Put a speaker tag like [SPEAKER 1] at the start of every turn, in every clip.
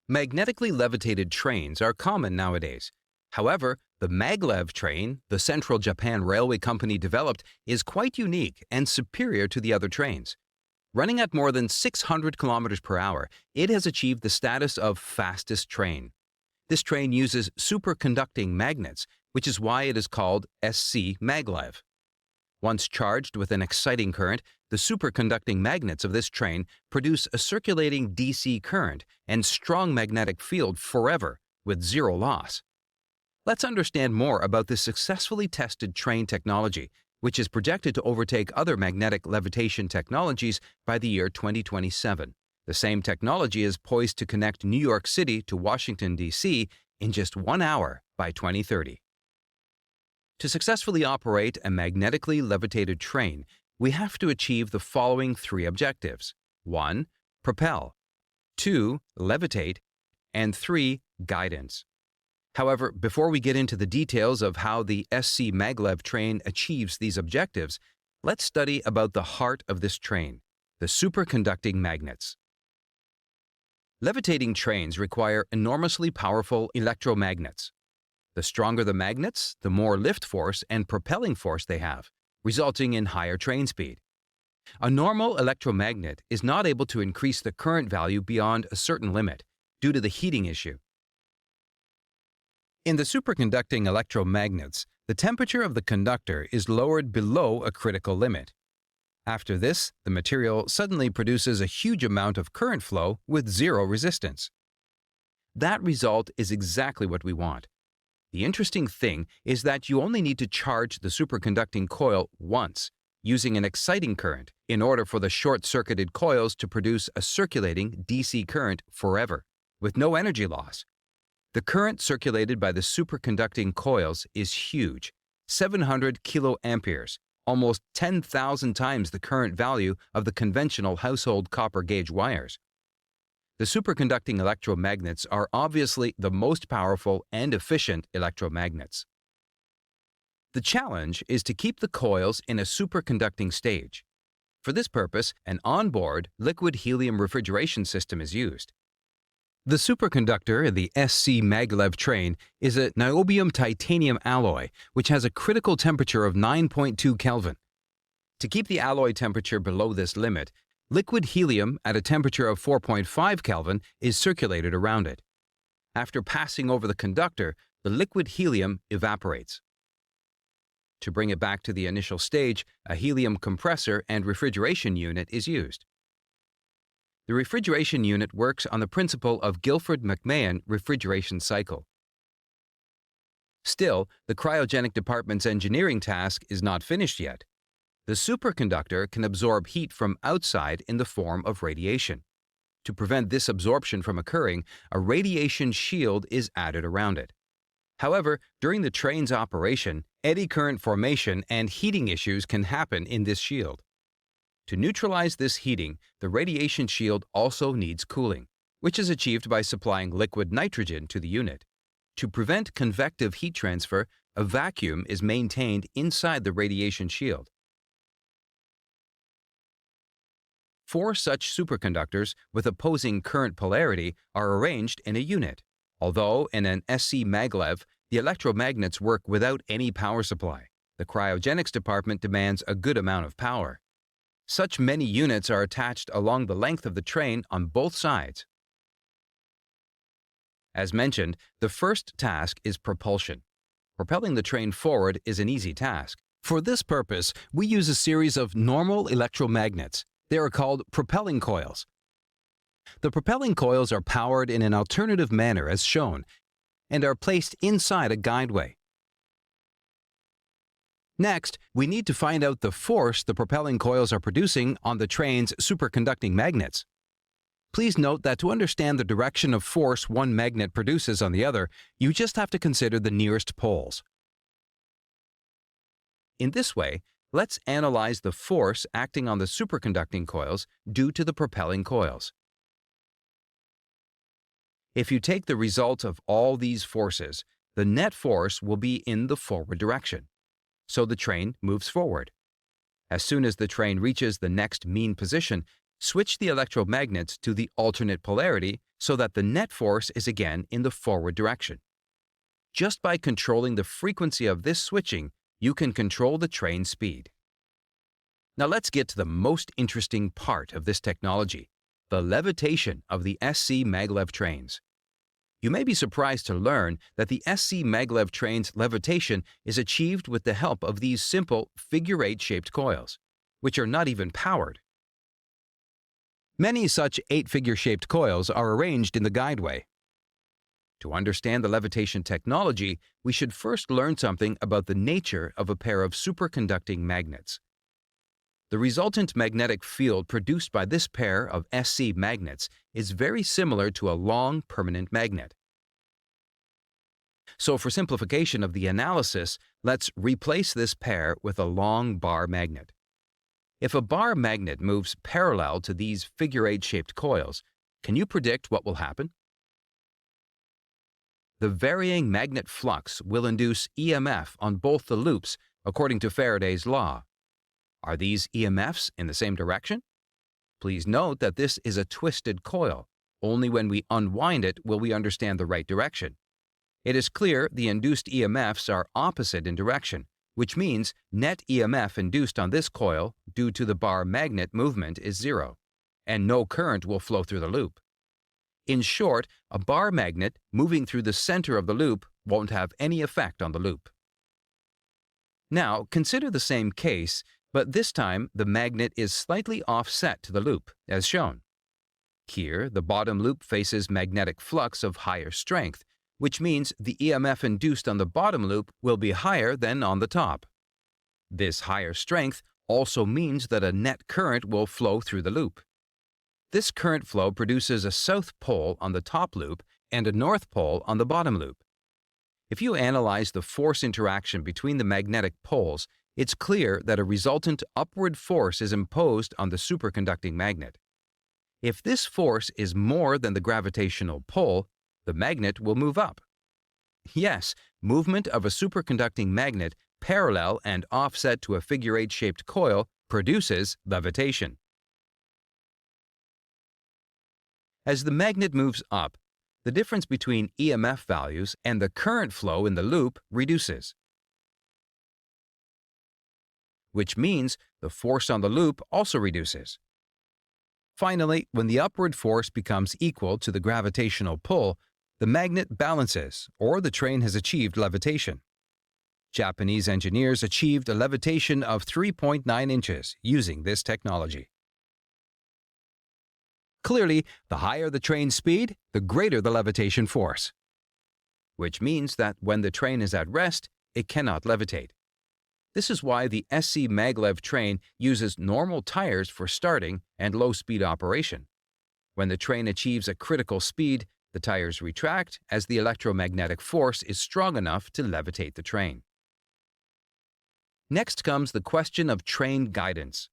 [SPEAKER 1] Magnetically levitated trains are common nowadays. However, the Maglev train, the Central Japan Railway Company developed, is quite unique and superior to the other trains. Running at more than 600 kilometers per hour, it has achieved the status of fastest train. This train uses superconducting magnets, which is why it is called SC Maglev. Once charged with an exciting current, the superconducting magnets of this train produce a circulating DC current and strong magnetic field forever, with zero loss. Let's understand more about this successfully tested train technology, which is projected to overtake other magnetic levitation technologies by the year 2027. The same technology is poised to connect New York City to Washington, D.C. in just 1 hour by 2030. To successfully operate a magnetically levitated train, we have to achieve the following 3 objectives. 1. Propel. 2. Levitate. And 3. Guidance. However, before we get into the details of how the SC Maglev train achieves these objectives, let's study about the heart of this train, the superconducting magnets. Levitating trains require enormously powerful electromagnets. The stronger the magnets, the more lift force and propelling force they have, resulting in higher train speed. A normal electromagnet is not able to increase the current value beyond a certain limit due to the heating issue. In the superconducting electromagnets, the temperature of the conductor is lowered below a critical limit. After this, the material suddenly produces a huge amount of current flow with zero resistance. That result is exactly what we want. The interesting thing is that you only need to charge the superconducting coil once, using an exciting current, in order for the short-circuited coils to produce a circulating DC current forever, with no energy loss. The current circulated by the superconducting coils is huge, 700 kiloamperes, almost 10,000 times the current value of the conventional household copper gauge wires. The superconducting electromagnets are obviously the most powerful and efficient electromagnets. The challenge is to keep the coils in a superconducting stage. For this purpose, an onboard liquid helium refrigeration system is used. The superconductor in the SC Maglev train is a niobium titanium alloy, which has a critical temperature of 9.2 Kelvin. To keep the alloy temperature below this limit, liquid helium at a temperature of 4.5 Kelvin is circulated around it. After passing over the conductor, the liquid helium evaporates. To bring it back to the initial stage, a helium compressor and refrigeration unit is used. The refrigeration unit works on the principle of Guilford-McMahon refrigeration cycle. Still, the cryogenic department's engineering task is not finished yet. The superconductor can absorb heat from outside in the form of radiation. To prevent this absorption from occurring, a radiation shield is added around it. However, during the train's operation, eddy current formation and heating issues can happen in this shield. To neutralize this heating, the radiation shield also needs cooling, which is achieved by supplying liquid nitrogen to the unit. To prevent convective heat transfer, a vacuum is maintained inside the radiation shield. 4 such superconductors with opposing current polarity are arranged in a unit. Although in an SC Maglev, the electromagnets work without any power supply, the cryogenics department demands a good amount of power. Such many units are attached along the length of the train on both sides. As mentioned, the first task is propulsion. Propelling the train forward is an easy task. For this purpose, we use a series of normal electromagnets. They are called propelling coils. The propelling coils are powered in an alternative manner as shown, and are placed inside a guideway. Next, we need to find out the force the propelling coils are producing on the train's superconducting magnets. Please note that to understand the direction of force one magnet produces on the other, you just have to consider the nearest poles. In this way, let's analyze the force acting on the superconducting coils due to the propelling coils. If you take the result of all these forces, the net force will be in the forward direction. So the train moves forward. As soon as the train reaches the next mean position, switch the electromagnets to the alternate polarity so that the net force is again in the forward direction. Just by controlling the frequency of this switching, you can control the train's speed. Now let's get to the most interesting part of this technology, the levitation of the SC Maglev trains. You may be surprised to learn that the SC Maglev train's levitation is achieved with the help of these simple figure-8 shaped coils, which are not even powered. Many such 8-figure shaped coils are arranged in the guideway. To understand the levitation technology, we should first learn something about the nature of a pair of superconducting magnets. The resultant magnetic field produced by this pair of SC magnets is very similar to a long permanent magnet. So for simplification of the analysis, let's replace this pair with a long bar magnet. If a bar magnet moves parallel to these figure-8 shaped coils, can you predict what will happen? The varying magnet flux will induce EMF on both the loops according to Faraday's law. Are these EMFs in the same direction? Please note that this is a twisted coil. Only when we unwind it will we understand the right direction. It is clear the induced EMFs are opposite in direction, which means net EMF induced on this coil due to the bar magnet movement is 0, and no current will flow through the loop. In short, a bar magnet moving through the center of the loop won't have any effect on the loop. Now, consider the same case, but this time the magnet is slightly offset to the loop, as shown. Here, the bottom loop faces magnetic flux of higher strength, which means the EMF induced on the bottom loop will be higher than on the top. This higher strength also means that a net current will flow through the loop. This current flow produces a south pole on the top loop and a north pole on the bottom loop. If you analyze the force interaction between the magnetic poles, it's clear that a resultant upward force is imposed on the superconducting magnet. If this force is more than the gravitational pull, the magnet will move up. Yes, movement of a superconducting magnet parallel and offset to a figure-8 shaped coil produces levitation. As the magnet moves up, the difference between EMF values and the current flow in the loop reduces, which means the force on the loop also reduces. Finally, when the upward force becomes equal to the gravitational pull, the magnet balances, or the train has achieved levitation. Japanese engineers achieved a levitation of 3.9 inches using this technology. Clearly, the higher the train's speed, the greater the levitation force, which means that when the train is at rest, it cannot levitate. This is why the SC Maglev train uses normal tires for starting and low-speed operation. When the train achieves a critical speed, the tires retract as the electromagnetic force is strong enough to levitate the train. Next comes the question of train guidance.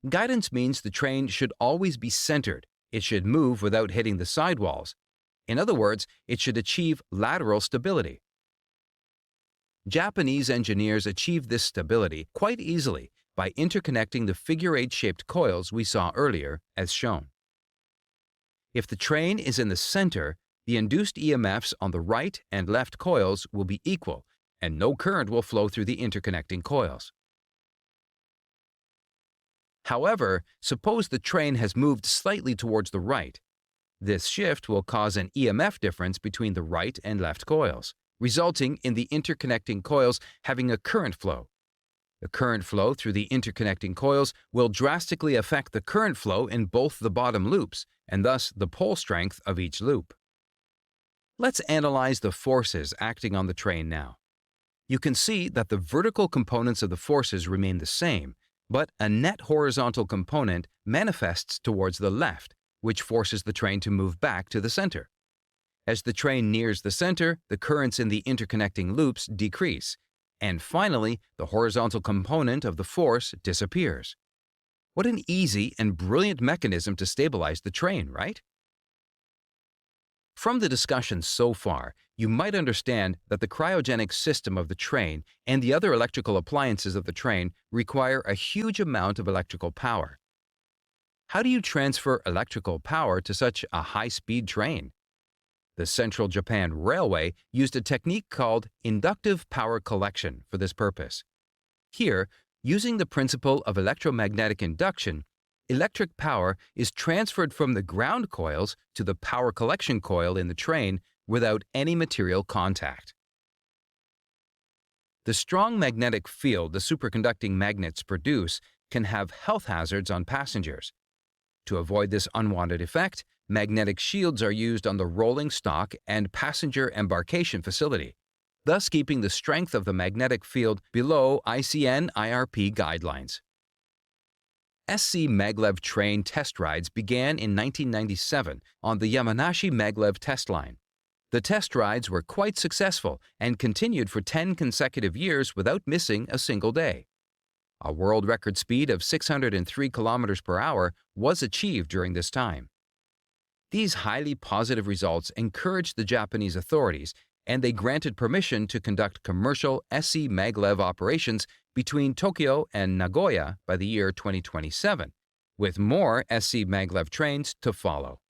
[SPEAKER 1] Guidance means the train should always be centered. It should move without hitting the sidewalls. In other words, it should achieve lateral stability. Japanese engineers achieved this stability quite easily by interconnecting the figure-8 shaped coils we saw earlier, as shown. If the train is in the center, the induced EMFs on the right and left coils will be equal, and no current will flow through the interconnecting coils. However, suppose the train has moved slightly towards the right. This shift will cause an EMF difference between the right and left coils, resulting in the interconnecting coils having a current flow. The current flow through the interconnecting coils will drastically affect the current flow in both the bottom loops, and thus the pole strength of each loop. Let's analyze the forces acting on the train now. You can see that the vertical components of the forces remain the same, but a net horizontal component manifests towards the left, which forces the train to move back to the center. As the train nears the center, the currents in the interconnecting loops decrease, and finally, the horizontal component of the force disappears. What an easy and brilliant mechanism to stabilize the train, right? From the discussion so far, you might understand that the cryogenic system of the train and the other electrical appliances of the train require a huge amount of electrical power. How do you transfer electrical power to such a high-speed train? The Central Japan Railway used a technique called inductive power collection for this purpose. Here, using the principle of electromagnetic induction, electric power is transferred from the ground coils to the power collection coil in the train without any material contact. The strong magnetic field the superconducting magnets produce can have health hazards on passengers. To avoid this unwanted effect, magnetic shields are used on the rolling stock and passenger embarkation facility, thus keeping the strength of the magnetic field below ICN IRP guidelines. SC Maglev train test rides began in 1997 on the Shanghai Maglev test line. The test rides were quite successful and continued for 10 consecutive years without missing a single day. A world record speed of 603 kilometers per hour was achieved during this time. These highly positive results encouraged the Japanese authorities, and they granted permission to conduct commercial SC Maglev operations between Tokyo and Nagoya by the year 2027, with more SC Maglev trains to follow.